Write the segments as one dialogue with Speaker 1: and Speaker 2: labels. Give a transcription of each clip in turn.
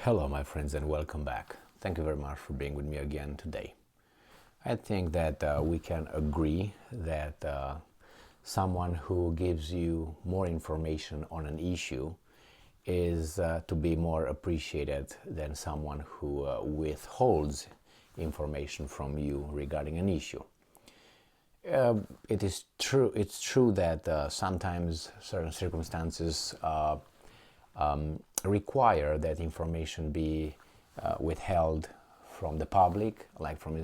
Speaker 1: Hello, my friends, and welcome back. Thank you very much for being with me again today. I think that we can agree that someone who gives you more information on an issue is to be more appreciated than someone who withholds information from you regarding an issue. It's true that sometimes certain circumstances require that information be withheld from the public, like for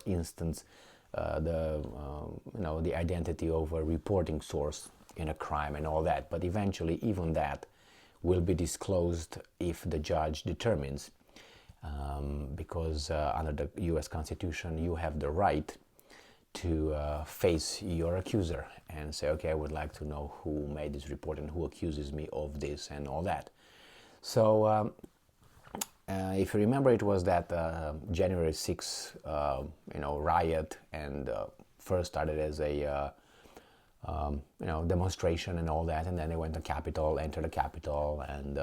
Speaker 1: instance, the identity of a reporting source in a crime and all that. But eventually, even that will be disclosed if the judge determines, because under the U.S. Constitution, you have the right to face your accuser and say, okay, I would like to know who made this report and who accuses me of this and all that. So if you remember, it was that January 6th, riot, and first started as a demonstration and all that, and then they went to Capitol, entered the Capitol, and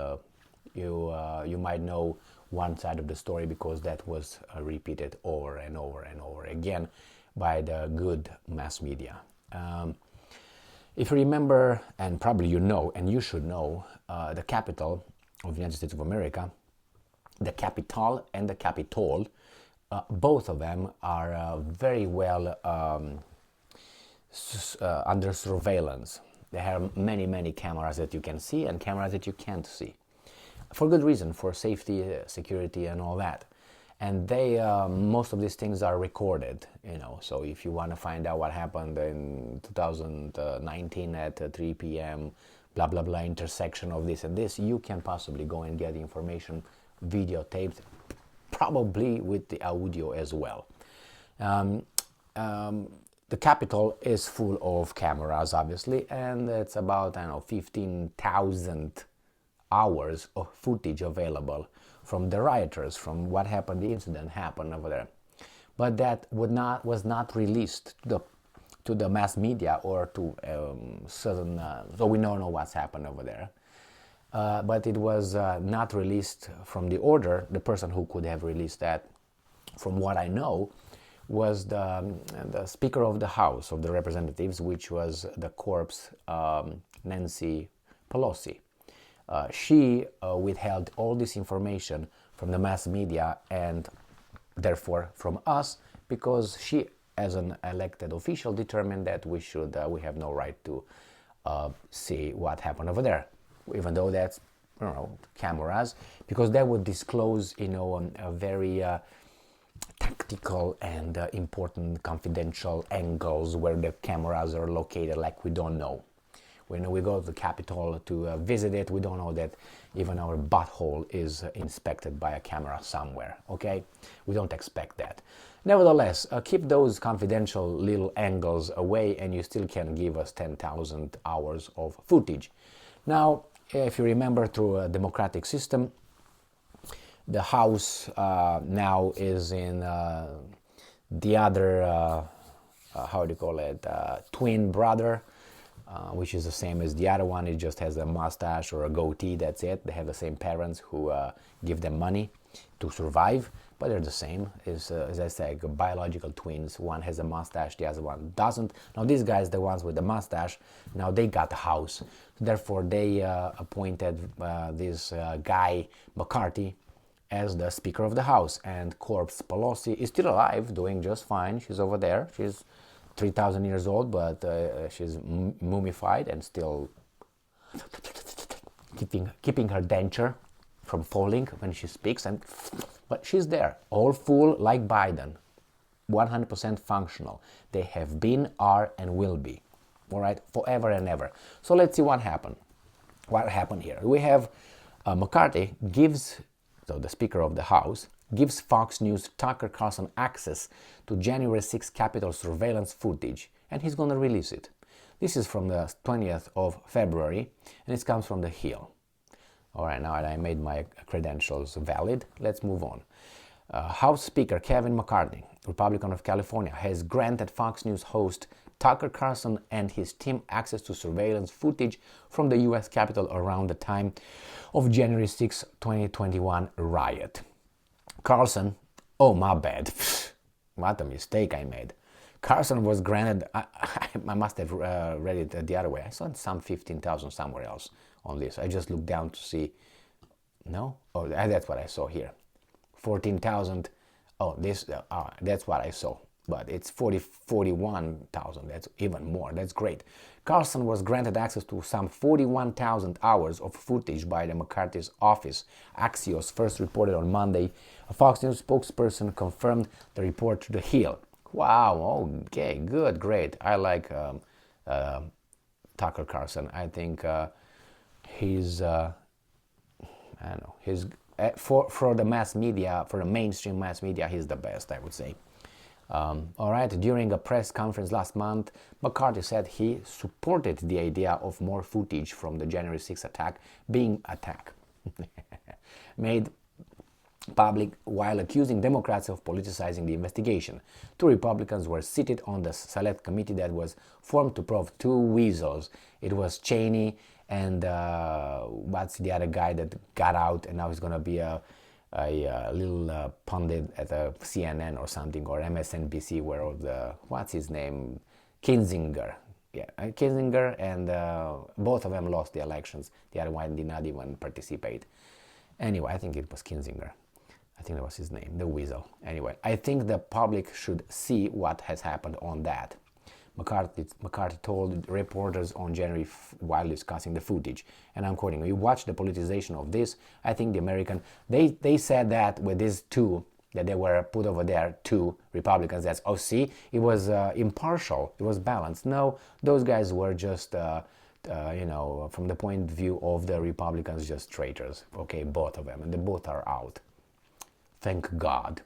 Speaker 1: you might know one side of the story because that was repeated over and over and over again by the good mass media. If you remember, and probably you know, and you should know, the capital of the United States of America, the Capitol and the Capitol, both of them are very well under surveillance. They have many, many cameras that you can see and cameras that you can't see. For good reason, for safety, security, and all that. And they, most of these things are recorded, so if you want to find out what happened in 2019 at 3 p.m., blah, blah, blah, intersection of this and this, you can possibly go and get information videotaped, probably with the audio as well. The Capitol is full of cameras, obviously, and it's about, 15,000 hours of footage available from the rioters, from what happened, the incident happened over there. But that was not released to the mass media or to certain, so we don't know what's happened over there. But it was not released from the order. The person who could have released that, from what I know, was the Speaker of the House of the Representatives, which was the corpse Nancy Pelosi. She withheld all this information from the mass media and therefore from us, because she, as an elected official, determined that we have no right to see what happened over there, even though that's cameras, because that would disclose a very tactical and important confidential angles where the cameras are located, like we don't know. When we go to the Capitol to visit it, we don't know that even our butthole is inspected by a camera somewhere, okay? We don't expect that. Nevertheless, keep those confidential little angles away and you still can give us 10,000 hours of footage. Now, if you remember, through a democratic system, the House now is in the other, twin brother, which is the same as the other one. It just has a mustache or a goatee, that's it. They have the same parents who give them money to survive, but they're the same. As I say, biological twins. One has a mustache, the other one doesn't. Now these guys, the ones with the mustache, now they got the House. Therefore, they appointed this guy, McCarthy, as the Speaker of the House. And corpse Pelosi is still alive, doing just fine. She's over there. She's 3,000 years old, but she's mummified and still keeping her denture from falling when she speaks. But she's there, all full like Biden, 100% functional. They have been, are, and will be, all right, forever and ever. So let's see what happened. What happened here? We have McCarthy the Speaker of the House, gives Fox News Tucker Carlson access to January 6 Capitol surveillance footage, and he's going to release it. This is from the 20th of February, and it comes from The Hill. All right, now that I made my credentials valid, let's move on. House Speaker Kevin McCarthy, Republican of California, has granted Fox News host Tucker Carlson and his team access to surveillance footage from the US Capitol around the time of January 6, 2021 riot. Carlson, oh my bad, what a mistake I made. Carlson was granted, I must have read it the other way. I saw some 15,000 somewhere else on this. I just looked down to see, no? Oh, that's what I saw here. 14,000, oh, this, that's what I saw. But it's 41,000, that's even more, that's great. Carlson was granted access to some 41,000 hours of footage by the McCarthy's office. Axios first reported on Monday. A Fox News spokesperson confirmed the report to The Hill. Wow, okay, good, great. I like Tucker Carlson. I think he's, I don't know, he's, for the mass media, for the mainstream mass media, he's the best, I would say. All right, during a press conference last month, McCarthy said he supported the idea of more footage from the January 6th attack being made public while accusing Democrats of politicizing the investigation. Two Republicans were seated on the select committee that was formed to probe two weasels. It was Cheney and what's the other guy that got out and now he's going to be a little pundit at a CNN or something, or MSNBC, where the, what's his name, Kinzinger. Yeah, Kinzinger, and both of them lost the elections. The other one did not even participate. Anyway, I think it was Kinzinger. I think that was his name, the weasel. Anyway, I think the public should see what has happened on that. McCarthy told reporters on January while discussing the footage, and I'm quoting, "We watched the politicization of this. I think the American, they said that with these two, that they were put over there, two Republicans, that's, oh, see, it was impartial, it was balanced. No, those guys were just, you know, from the point of view of the Republicans, just traitors. Okay, both of them, and they both are out. Thank God."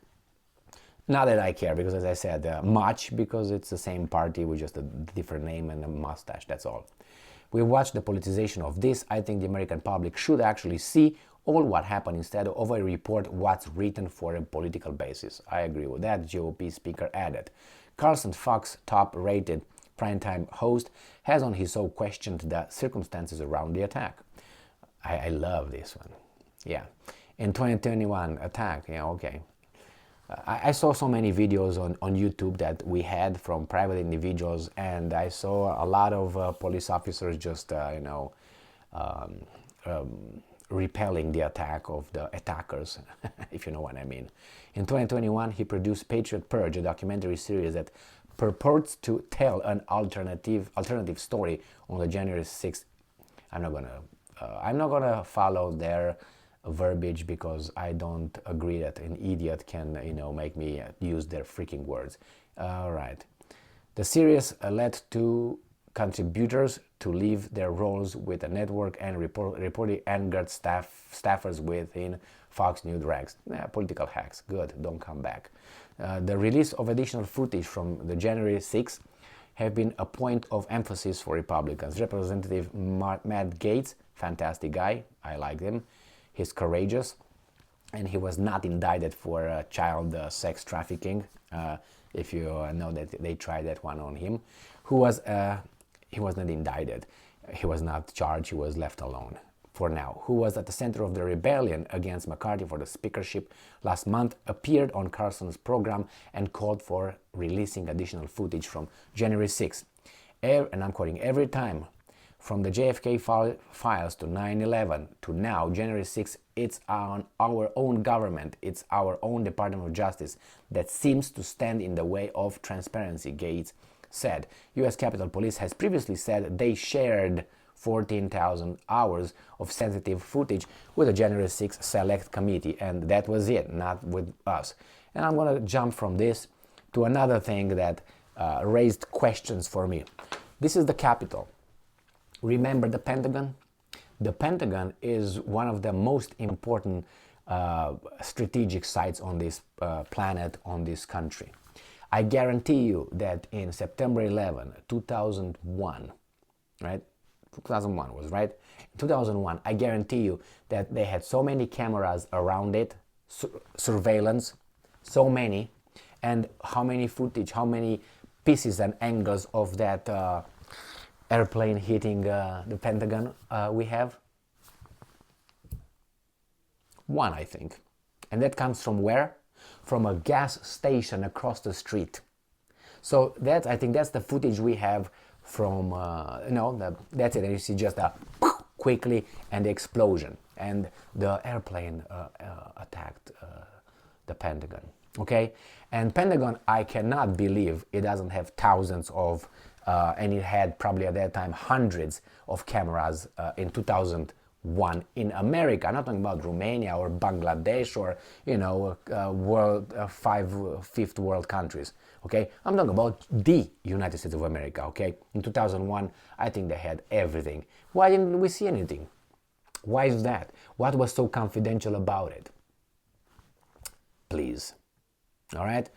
Speaker 1: Not that I care, because as I said, much, because it's the same party with just a different name and a mustache, that's all. We watched the politicization of this. I think the American public should actually see all what happened instead of a report what's written for a political basis. I agree with that, GOP speaker added. Carlson, Fox top-rated primetime host, has on his show questioned the circumstances around the attack. I love this one. Yeah. In 2021 attack, yeah, okay. I saw so many videos on YouTube that we had from private individuals, and I saw a lot of police officers just, you know, repelling the attack of the attackers, if you know what I mean. In 2021, he produced Patriot Purge, a documentary series that purports to tell an alternative story on the January 6th. I'm not gonna follow their verbiage, because I don't agree that an idiot can, you know, make me use their freaking words. All right. The series led to contributors to leave their roles with the network and reportedly angered staffers within Fox News ranks. Political hacks. Good. Don't come back. The release of additional footage from the January 6th have been a point of emphasis for Republicans. Representative Matt Gaetz, fantastic guy. I like him. He's courageous, and he was not indicted for child sex trafficking. If you know that they tried that one on him, he was not indicted. He was not charged. He was left alone for now. Who was at the center of the rebellion against McCarthy for the speakership last month, appeared on Carlson's program and called for releasing additional footage from January 6th. And I'm quoting, "Every time, from the JFK files to 9/11 to now, January 6th, it's on our own government, it's our own Department of Justice that seems to stand in the way of transparency," Gaetz said. U.S. Capitol Police has previously said they shared 14,000 hours of sensitive footage with the January 6th Select Committee, and that was it, not with us. And I'm going to jump from this to another thing that raised questions for me. This is the Capitol. Remember the Pentagon? The Pentagon is one of the most important strategic sites on this planet, on this country. I guarantee you that in September 11, 2001, right? 2001 was right. In 2001, I guarantee you that they had so many cameras around it, surveillance, so many, and how many footage, how many pieces and angles of that airplane hitting the Pentagon we have? One, I think. And that comes from where? From a gas station across the street. So that, I think that's the footage we have from, that's it. And you see just a quickly and the explosion. And the airplane attacked the Pentagon. Okay? And Pentagon, I cannot believe it doesn't have thousands of, and it had probably at that time hundreds of cameras in 2001 in America. I'm not talking about Romania or Bangladesh or, fifth world countries. Okay, I'm talking about the United States of America. Okay, in 2001, I think they had everything. Why didn't we see anything? Why is that? What was so confidential about it? Please. All right.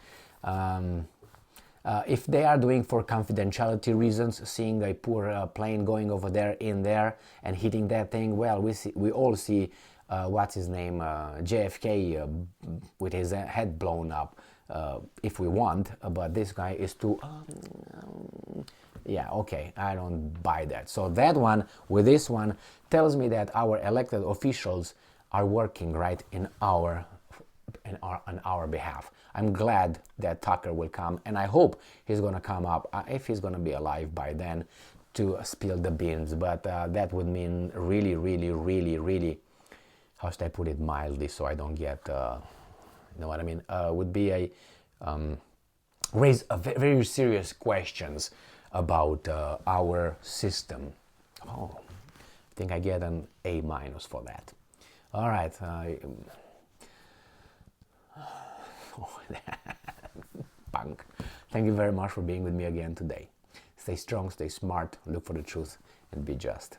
Speaker 1: If they are doing for confidentiality reasons, seeing a poor plane going over there in there and hitting that thing, well, we all see what's his name, JFK with his head blown up. If we want, but this guy is too. Yeah, okay, I don't buy that. So that one with this one tells me that our elected officials are working right on our behalf. I'm glad that Tucker will come, and I hope he's gonna come up if he's gonna be alive by then to spill the beans. But that would mean really, really, really, really. How should I put it mildly so I don't get. You know what I mean? Would be raise very serious questions about our system. Oh, I think I get an A- for that. All right. Punk. Thank you very much for being with me again today. Stay strong, stay smart, look for the truth, and be just.